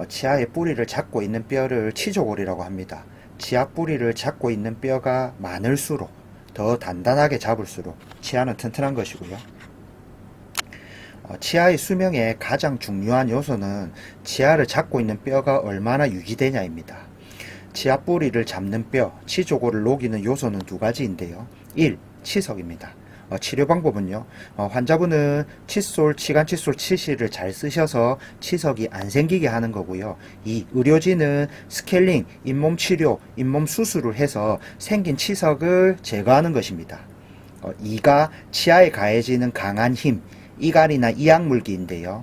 치아의 뿌리를 잡고 있는 뼈를 치조골이라고 합니다. 치아 뿌리를 잡고 있는 뼈가 많을수록, 더 단단하게 잡을수록 치아는 튼튼한 것이고요. 치아의 수명의 가장 중요한 요소는 치아를 잡고 있는 뼈가 얼마나 유지되냐입니다. 치아 뿌리를 잡는 뼈, 치조골을 녹이는 요소는 두 가지인데요. 1. 치석입니다. 치료 방법은요, 환자분은 칫솔, 치간 칫솔, 치실을 잘 쓰셔서 치석이 안 생기게 하는 거고요. 2. 의료진은 스케일링, 잇몸 치료, 잇몸 수술을 해서 생긴 치석을 제거하는 것입니다. 2가 치아에 가해지는 강한 힘, 이갈이나 이약물기인데요.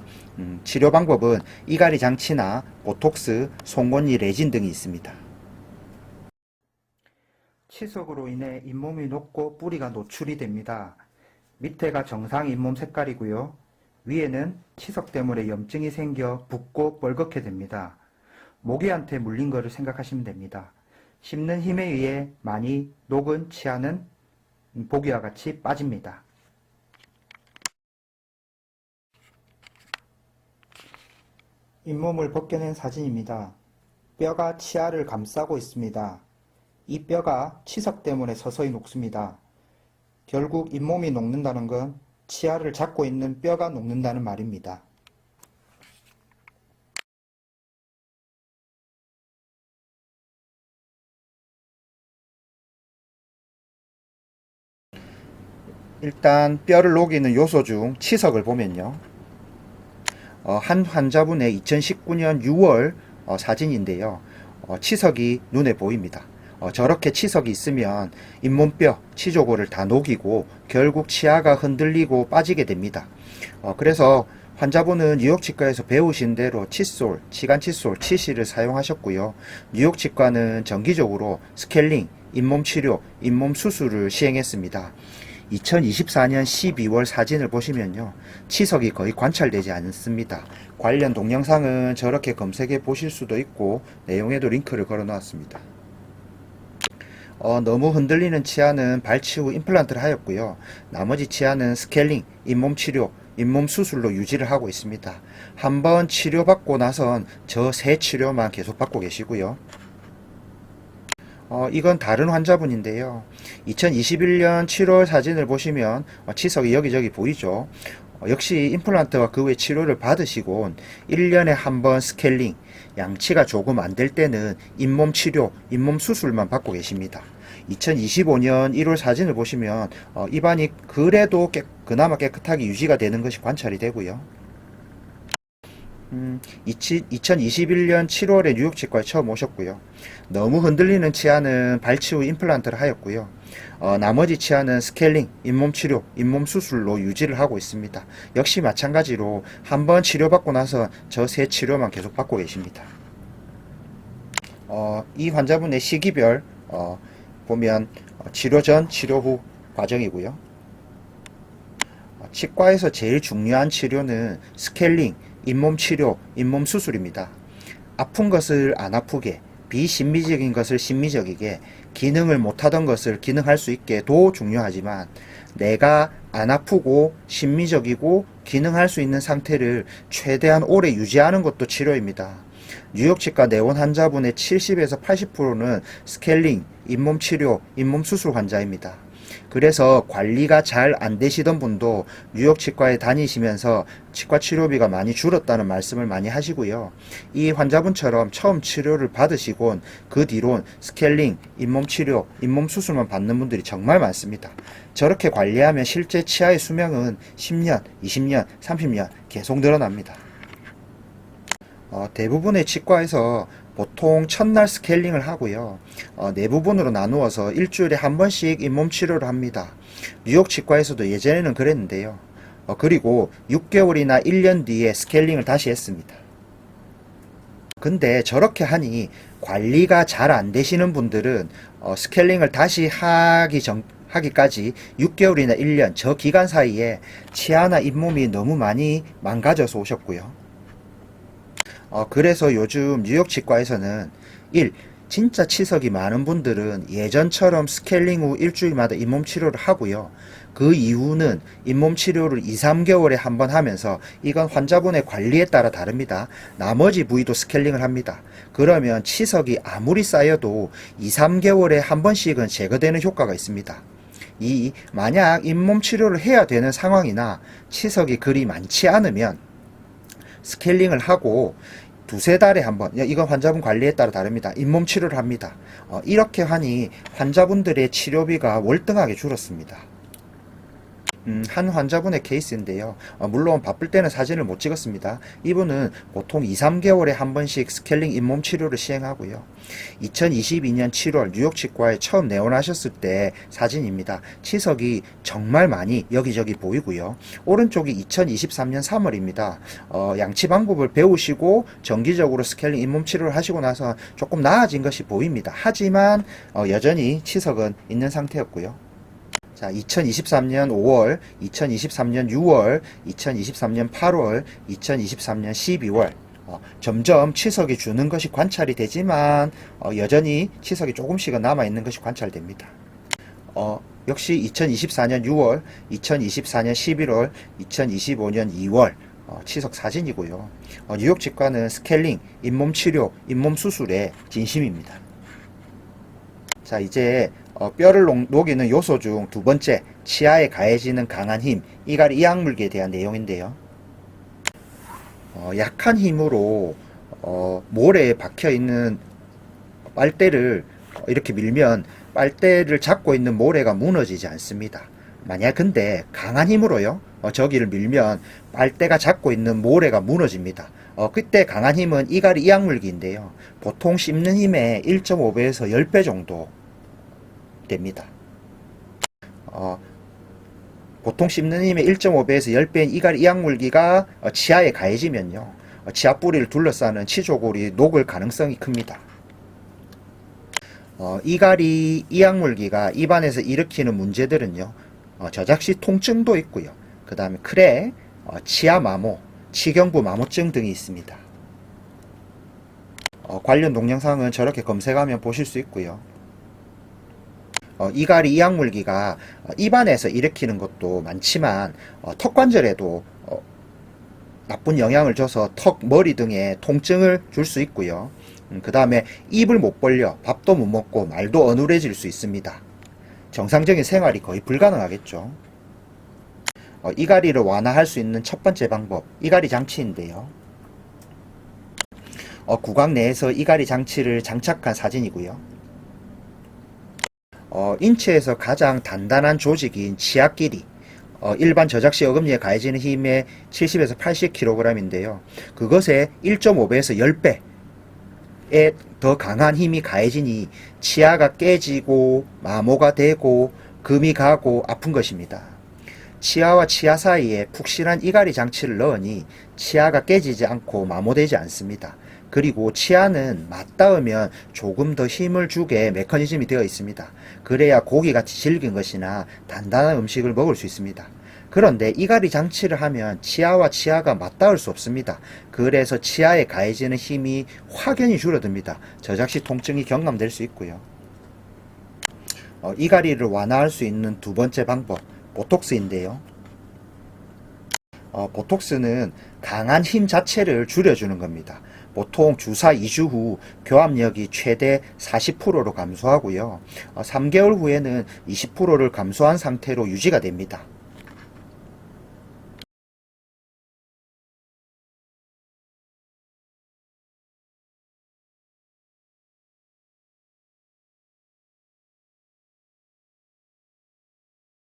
치료 방법은 이갈이 장치나 보톡스, 송곳니 레진 등이 있습니다. 치석으로 인해 잇몸이 녹고 뿌리가 노출이 됩니다. 밑에가 정상 잇몸 색깔이고요. 위에는 치석 때문에 염증이 생겨 붓고 뻘겋게 됩니다. 모기한테 물린 것을 생각하시면 됩니다. 씹는 힘에 의해 많이 녹은 치아는 보기와 같이 빠집니다. 잇몸을 벗겨낸 사진입니다. 뼈가 치아를 감싸고 있습니다. 이 뼈가 치석 때문에 서서히 녹습니다. 결국 잇몸이 녹는다는 건 치아를 잡고 있는 뼈가 녹는다는 말입니다. 일단 뼈를 녹이는 요소 중 치석을 보면요. 한 환자분의 2019년 6월 사진인데요. 치석이 눈에 보입니다. 저렇게 치석이 있으면 잇몸뼈, 치조골을 다 녹이고 결국 치아가 흔들리고 빠지게 됩니다. 그래서 환자분은 뉴욕치과에서 배우신 대로 칫솔, 치간 칫솔, 치실을 사용하셨고요. 뉴욕치과는 정기적으로 스케일링, 잇몸 치료, 잇몸 수술을 시행했습니다. 2024년 12월 사진을 보시면요, 치석이 거의 관찰되지 않습니다. 관련 동영상은 저렇게 검색해 보실 수도 있고 내용에도 링크를 걸어 놓았습니다. 너무 흔들리는 치아는 발치 후 임플란트를 하였고요. 나머지 치아는 스케일링, 잇몸 치료, 잇몸 수술로 유지를 하고 있습니다. 한번 치료받고 나선 저 세 치료만 계속 받고 계시고요. 이건 다른 환자분인데요. 2021년 7월 사진을 보시면 치석이 여기저기 보이죠. 역시 임플란트와 그 외 치료를 받으시고 1년에 한 번 스케일링, 양치가 조금 안 될 때는 잇몸 치료, 잇몸 수술만 받고 계십니다. 2025년 1월 사진을 보시면 입안이 그래도 그나마 깨끗하게 유지가 되는 것이 관찰이 되고요. 2021년 7월에 뉴욕치과에 처음 오셨고요. 너무 흔들리는 치아는 발치 후 임플란트를 하였고요. 나머지 치아는 스케일링, 잇몸 치료, 잇몸 수술로 유지를 하고 있습니다. 역시 마찬가지로 한번 치료받고 나서 저 세 치료만 계속 받고 계십니다. 이 환자분의 시기별 보면 치료 전, 치료 후 과정이고요. 치과에서 제일 중요한 치료는 스케일링, 잇몸 치료, 잇몸 수술입니다. 아픈 것을 안 아프게, 비신미적인 것을 신미적이게, 기능을 못하던 것을 기능할 수 있게도 중요하지만 내가 안 아프고 신미적이고 기능할 수 있는 상태를 최대한 오래 유지하는 것도 치료입니다. 뉴욕치과 내원 환자분의 70에서 80%는 스케일링, 잇몸 치료, 잇몸 수술 환자입니다. 그래서 관리가 잘 안 되시던 분도 뉴욕 치과에 다니시면서 치과 치료비가 많이 줄었다는 말씀을 많이 하시고요. 이 환자분처럼 처음 치료를 받으시곤 그 뒤론 스케일링, 잇몸 치료, 잇몸 수술만 받는 분들이 정말 많습니다. 저렇게 관리하면 실제 치아의 수명은 10년, 20년, 30년 계속 늘어납니다. 대부분의 치과에서 보통 첫날 스케일링을 하고요. 네 부분으로 나누어서 일주일에 한 번씩 잇몸 치료를 합니다. 뉴욕 치과에서도 예전에는 그랬는데요. 그리고 6개월이나 1년 뒤에 스케일링을 다시 했습니다. 근데 저렇게 하니 관리가 잘 안 되시는 분들은 스케일링을 다시 하기까지 6개월이나 1년 저 기간 사이에 치아나 잇몸이 너무 많이 망가져서 오셨고요. 그래서 요즘 뉴욕 치과에서는 1. 진짜 치석이 많은 분들은 예전처럼 스케일링 후 일주일마다 잇몸 치료를 하고요. 그 이후는 잇몸 치료를 2, 3개월에 한 번 하면서 이건 환자분의 관리에 따라 다릅니다. 나머지 부위도 스케일링을 합니다. 그러면 치석이 아무리 쌓여도 2, 3개월에 한 번씩은 제거되는 효과가 있습니다. 만약 잇몸 치료를 해야 되는 상황이나 치석이 그리 많지 않으면 스케일링을 하고 두세 달에 한 번, 이건 환자분 관리에 따라 다릅니다. 잇몸 치료를 합니다. 이렇게 하니 환자분들의 치료비가 월등하게 줄었습니다. 한 환자분의 케이스인데요. 물론 바쁠 때는 사진을 못 찍었습니다. 이분은 보통 2, 3개월에 한 번씩 스케일링 잇몸 치료를 시행하고요. 2022년 7월 뉴욕 치과에 처음 내원하셨을 때 사진입니다. 치석이 정말 많이 여기저기 보이고요. 오른쪽이 2023년 3월입니다. 양치 방법을 배우시고 정기적으로 스케일링 잇몸 치료를 하시고 나서 조금 나아진 것이 보입니다. 하지만 여전히 치석은 있는 상태였고요. 자, 2023년 5월, 2023년 6월, 2023년 8월, 2023년 12월 점점 치석이 주는 것이 관찰이 되지만 여전히 치석이 조금씩은 남아있는 것이 관찰됩니다. 역시 2024년 6월, 2024년 11월, 2025년 2월 치석 사진이고요. 뉴욕 치과는 스케일링, 잇몸 치료, 잇몸 수술의 진심입니다. 자, 이제 뼈를 녹이는 요소 중 두 번째, 치아에 가해지는 강한 힘, 이갈이 이악물기에 대한 내용인데요. 약한 힘으로 모래에 박혀있는 빨대를 이렇게 밀면 빨대를 잡고 있는 모래가 무너지지 않습니다. 만약 근데 강한 힘으로요, 저기를 밀면 빨대가 잡고 있는 모래가 무너집니다. 그때 강한 힘은 이갈이 이악물기인데요. 보통 씹는 힘의 1.5배에서 10배 정도 됩니다. 보통 씹는 힘의 1.5배에서 10배인 이갈이 이악물기가 치아에 가해지면요, 치아 뿌리를 둘러싸는 치조골이 녹을 가능성이 큽니다. 이갈이 이악물기가 입안에서 일으키는 문제들은요, 저작시 통증도 있고요. 그 다음에 크레, 치아 마모, 치경부 마모증 등이 있습니다. 관련 동영상은 저렇게 검색하면 보실 수 있고요. 이갈이 이악물기가 입안에서 일으키는 것도 많지만 턱관절에도 나쁜 영향을 줘서 턱, 머리 등에 통증을 줄 수 있고요. 그 다음에 입을 못 벌려 밥도 못 먹고 말도 어눌해질 수 있습니다. 정상적인 생활이 거의 불가능하겠죠. 이갈이를 완화할 수 있는 첫 번째 방법, 이갈이 장치인데요. 구강 내에서 이갈이 장치를 장착한 사진이고요. 인체에서 가장 단단한 조직인 치아끼리, 일반 저작시 어금니에 가해지는 힘의 70에서 80kg인데요. 그것의 1.5배에서 10배의 더 강한 힘이 가해지니 치아가 깨지고 마모가 되고 금이 가고 아픈 것입니다. 치아와 치아 사이에 푹신한 이갈이 장치를 넣으니 치아가 깨지지 않고 마모되지 않습니다. 그리고 치아는 맞닿으면 조금 더 힘을 주게 메커니즘이 되어 있습니다. 그래야 고기같이 질긴 것이나 단단한 음식을 먹을 수 있습니다. 그런데 이갈이 장치를 하면 치아와 치아가 맞닿을 수 없습니다. 그래서 치아에 가해지는 힘이 확연히 줄어듭니다. 저작시 통증이 경감될 수 있고요. 이갈이를 완화할 수 있는 두 번째 방법, 보톡스인데요. 보톡스는 강한 힘 자체를 줄여주는 겁니다. 보통 주사 2주 후 교합력이 최대 40%로 감소하고요. 3개월 후에는 20%를 감소한 상태로 유지가 됩니다.